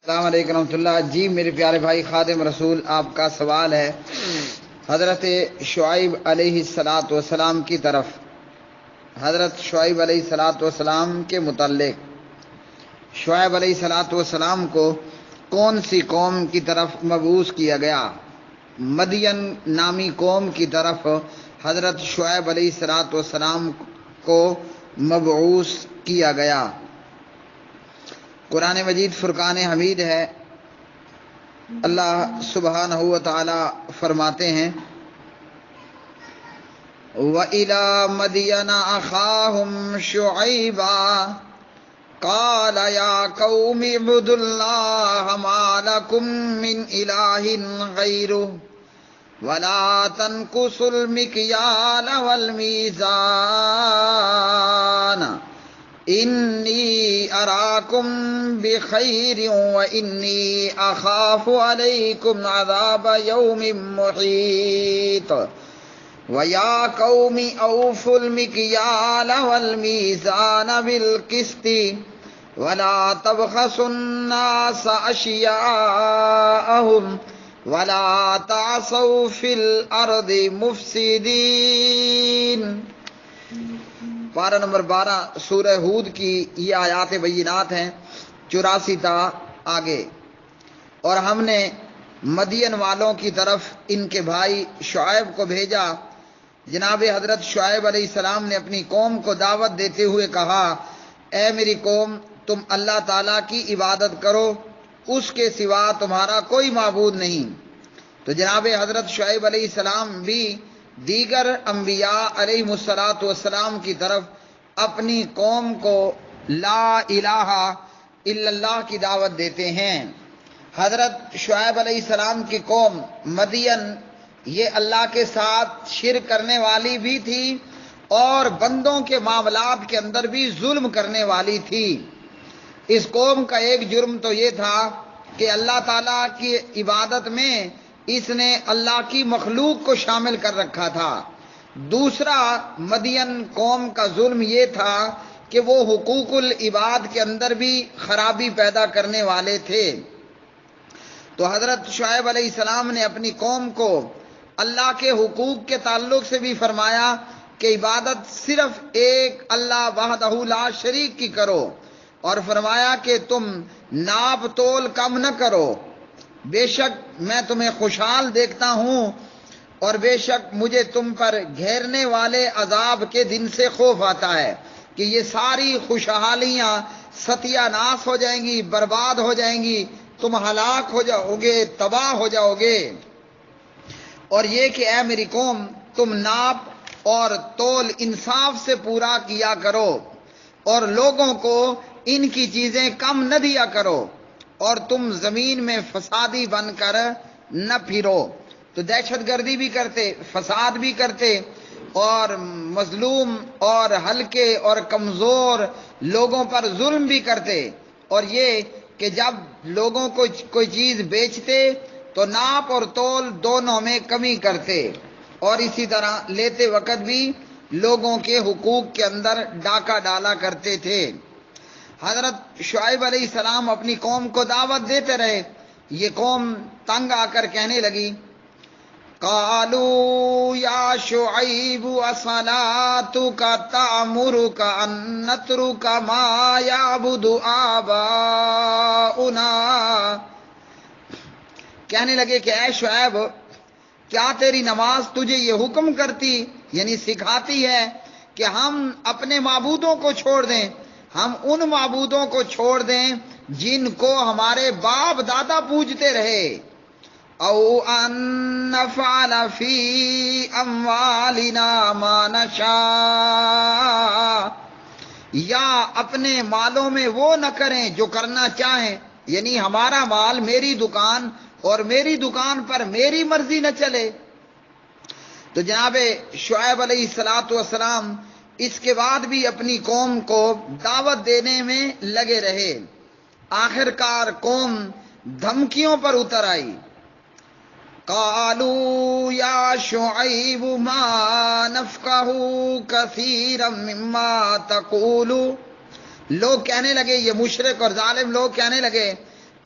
السلام علیکم ورحمۃ اللہ۔ جی میرے پیارے بھائی خادم رسول، آپ کا سوال ہے حضرت شعیب علیہ الصلاۃ والسلام کی طرف، حضرت شعیب علیہ الصلاۃ والسلام کے متعلق۔ شعیب علیہ الصلاۃ والسلام کو کون سی قوم کی طرف مبعوث کیا گیا؟ مدین نامی قوم کی طرف حضرت شعیب علیہ الصلاۃ والسلام کو مبعوث کیا گیا۔ قرآن مجید فرقان حمید ہے۔ اللہ سبحانہ و تعالی فرماتے ہیں وَإِلَىٰ مَدْيَنَ أَخَاهُمْ شُعَيْبًا قَالَ يَا قَوْمِ اعْبُدُوا اللَّهَ مَا لَكُم مِّنْ إِلَٰهٍ غَيْرُهُ وَلَا تَنقُصُوا الْمِكْيَالَ وَالْمِيزَانَ انی اراکم بخیر وانی اخاف علیکم عذاب یوم محیط ویا قوم اوفوا المکیال والمیزان بالقسط ولا تبخسوا الناس اشیاءهم ولا تعصوا فی الارض مفسدین۔ پارہ نمبر 12 سورہ ہود کی یہ آیات بینات ہیں، 84 تا آگے۔ اور ہم نے مدین والوں کی طرف ان کے بھائی شعیب کو بھیجا۔ جناب حضرت شعیب علیہ السلام نے اپنی قوم کو دعوت دیتے ہوئے کہا، اے میری قوم، تم اللہ تعالیٰ کی عبادت کرو، اس کے سوا تمہارا کوئی معبود نہیں۔ تو جناب حضرت شعیب علیہ السلام بھی دیگر انبیاء علیہ الصلاۃ والسلام کی طرف اپنی قوم کو لا الہ الا اللہ کی دعوت دیتے ہیں۔ حضرت شعیب علیہ السلام کی قوم مدین یہ اللہ کے ساتھ شرک کرنے والی بھی تھی اور بندوں کے معاملات کے اندر بھی ظلم کرنے والی تھی۔ اس قوم کا ایک جرم تو یہ تھا کہ اللہ تعالیٰ کی عبادت میں اس نے اللہ کی مخلوق کو شامل کر رکھا تھا۔ دوسرا مدین قوم کا ظلم یہ تھا کہ وہ حقوق العباد کے اندر بھی خرابی پیدا کرنے والے تھے۔ تو حضرت شعیب علیہ السلام نے اپنی قوم کو اللہ کے حقوق کے تعلق سے بھی فرمایا کہ عبادت صرف ایک اللہ وحدہ لا شریک کی کرو، اور فرمایا کہ تم ناپ تول کم نہ کرو، بے شک میں تمہیں خوشحال دیکھتا ہوں اور بے شک مجھے تم پر گھیرنے والے عذاب کے دن سے خوف آتا ہے کہ یہ ساری خوشحالیاں ستیہ ناس ہو جائیں گی، برباد ہو جائیں گی، تم ہلاک ہو جاؤ گے، تباہ ہو جاؤ گے۔ اور یہ کہ اے میری قوم، تم ناپ اور تول انصاف سے پورا کیا کرو اور لوگوں کو ان کی چیزیں کم نہ دیا کرو، اور تم زمین میں فسادی بن کر نہ پھرو۔ تو دہشت گردی بھی کرتے، فساد بھی کرتے، اور مظلوم اور ہلکے اور کمزور لوگوں پر ظلم بھی کرتے۔ اور یہ کہ جب لوگوں کو کوئی چیز بیچتے تو ناپ اور تول دونوں میں کمی کرتے، اور اسی طرح لیتے وقت بھی لوگوں کے حقوق کے اندر ڈاکہ ڈالا کرتے تھے۔ حضرت شعیب علیہ السلام اپنی قوم کو دعوت دیتے رہے۔ یہ قوم تنگ آ کر کہنے لگی، قالوا یا شعیب اصلاتک تأمرک ان نترک ما یعبد آباؤنا، کہنے لگے کہ اے شعیب، کیا تیری نماز تجھے یہ حکم کرتی، یعنی سکھاتی ہے کہ ہم اپنے معبودوں کو چھوڑ دیں، ہم ان معبودوں کو چھوڑ دیں جن کو ہمارے باپ دادا پوجتے رہے، او ان نفعل فی اموالنا ما نشاء، یا اپنے مالوں میں وہ نہ کریں جو کرنا چاہیں، یعنی ہمارا مال میری دکان اور میری دکان پر میری مرضی نہ چلے۔ تو جناب شعیب علیہ الصلاۃ والسلام اس کے بعد بھی اپنی قوم کو دعوت دینے میں لگے رہے۔ آخر کار قوم دھمکیوں پر اتر آئی۔ قالوا یا شعیب ما نفقہ کثیرا مما تقول، لوگ کہنے لگے، یہ مشرک اور ظالم لوگ کہنے لگے،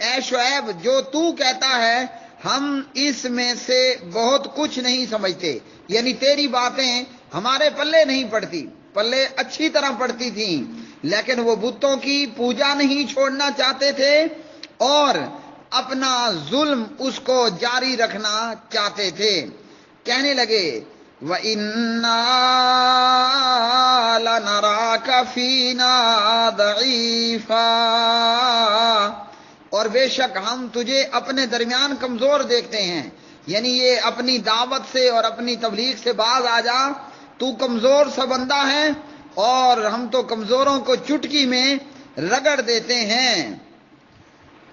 اے شعیب جو تو کہتا ہے ہم اس میں سے بہت کچھ نہیں سمجھتے، یعنی تیری باتیں ہمارے پلے نہیں پڑتی، پلے اچھی طرح پڑتی تھیں، لیکن وہ بتوں کی پوجا نہیں چھوڑنا چاہتے تھے اور اپنا ظلم اس کو جاری رکھنا چاہتے تھے۔ کہنے لگے وَإِنَّا لَنَرَاكَ فِينَا ضَعِيفًا، اور بے شک ہم تجھے اپنے درمیان کمزور دیکھتے ہیں، یعنی یہ اپنی دعوت سے اور اپنی تبلیغ سے باز آ جا، تو کمزور سا بندہ ہے اور ہم تو کمزوروں کو چٹکی میں رگڑ دیتے ہیں۔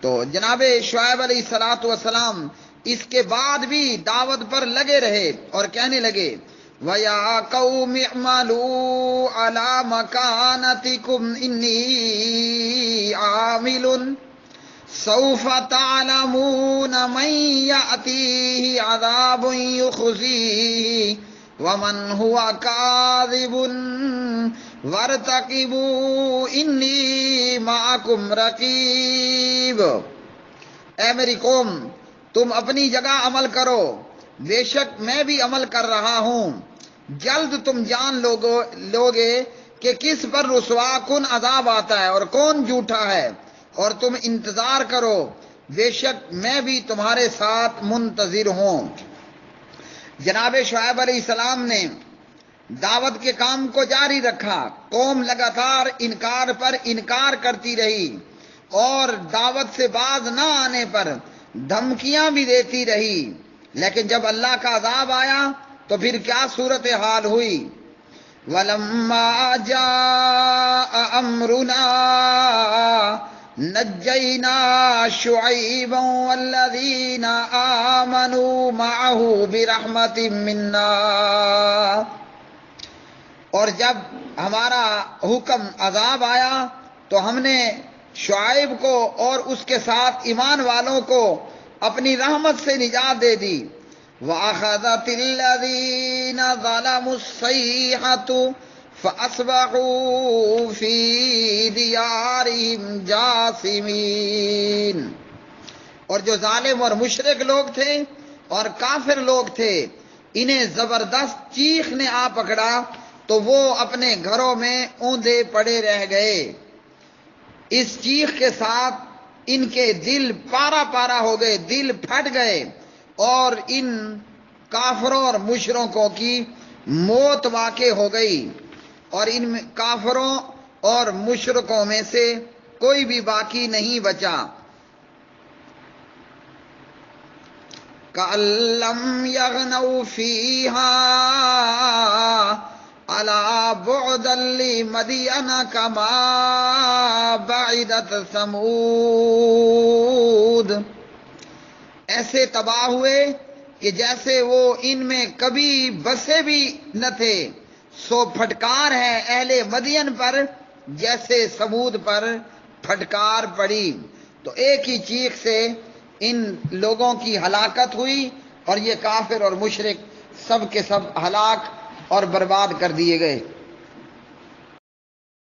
تو جناب شعیب علیہ السلام اس کے بعد بھی دعوت پر لگے رہے اور کہنے لگے وَيَا قَوْمِ اعْمَلُوا عَلَى مَكَانَتِكُمْ إِنِّي عَامِلٌ سَوْفَ تَعْلَمُونَ مَن يَأْتِيهِ عَذَابٌ يُخْزِيهِ وَمَنْ هُوَ كَاذِبٌ وَارْتَقِبُوا إِنِّي مَعَكُمْ رَقِيبٌ۔ اے میری قوم تم اپنی جگہ عمل کرو، بے شک میں بھی عمل کر رہا ہوں، جلد تم جان لوگے کہ کس پر رسوا کن عذاب آتا ہے اور کون جھوٹا ہے، اور تم انتظار کرو، بے شک میں بھی تمہارے ساتھ منتظر ہوں۔ جناب شعیب علیہ السلام نے دعوت کے کام کو جاری رکھا، قوم لگاتار انکار پر انکار کرتی رہی اور دعوت سے باز نہ آنے پر دھمکیاں بھی دیتی رہی، لیکن جب اللہ کا عذاب آیا تو پھر کیا صورتحال ہوئی؟ وَلَمَّا جَاءَ أَمْرُنَا نَجَّيْنَا شُعَيْبًا وَالَّذِينَ آمَنُوا مَعَهُ بِرَحْمَةٍ مِنَّا، اور جب ہمارا حکم عذاب آیا تو ہم نے شعیب کو اور اس کے ساتھ ایمان والوں کو اپنی رحمت سے نجات دے دی۔ وَأَخَذَتِ الَّذِينَ ظَلَمُوا الصَّيْحَةُ فَأَصْبَحُوا فِي دِيَارِهِمْ جَاثِمِينَ، اور جو ظالم اور مشرک لوگ تھے اور کافر لوگ تھے انہیں زبردست چیخ نے آ پکڑا تو وہ اپنے گھروں میں اوندے پڑے رہ گئے۔ اس چیخ کے ساتھ ان کے دل پارا پارا ہو گئے، دل پھٹ گئے اور ان کافروں اور مشرکوں کی موت واقع ہو گئی، اور ان کافروں اور مشرکوں میں سے کوئی بھی باقی نہیں بچا۔ کَأَن لَّمْ يَغْنَوْا فِيهَا أَلَا بُعْدًا لِّمَدْيَنَ كَمَا بَعِدَتْ ثَمُودُ، ایسے تباہ ہوئے کہ جیسے وہ ان میں کبھی بسے بھی نہ تھے، سو پھٹکار ہے اہل مدین پر جیسے سمود پر پھٹکار پڑی۔ تو ایک ہی چیخ سے ان لوگوں کی ہلاکت ہوئی اور یہ کافر اور مشرک سب کے سب ہلاک اور برباد کر دیے گئے۔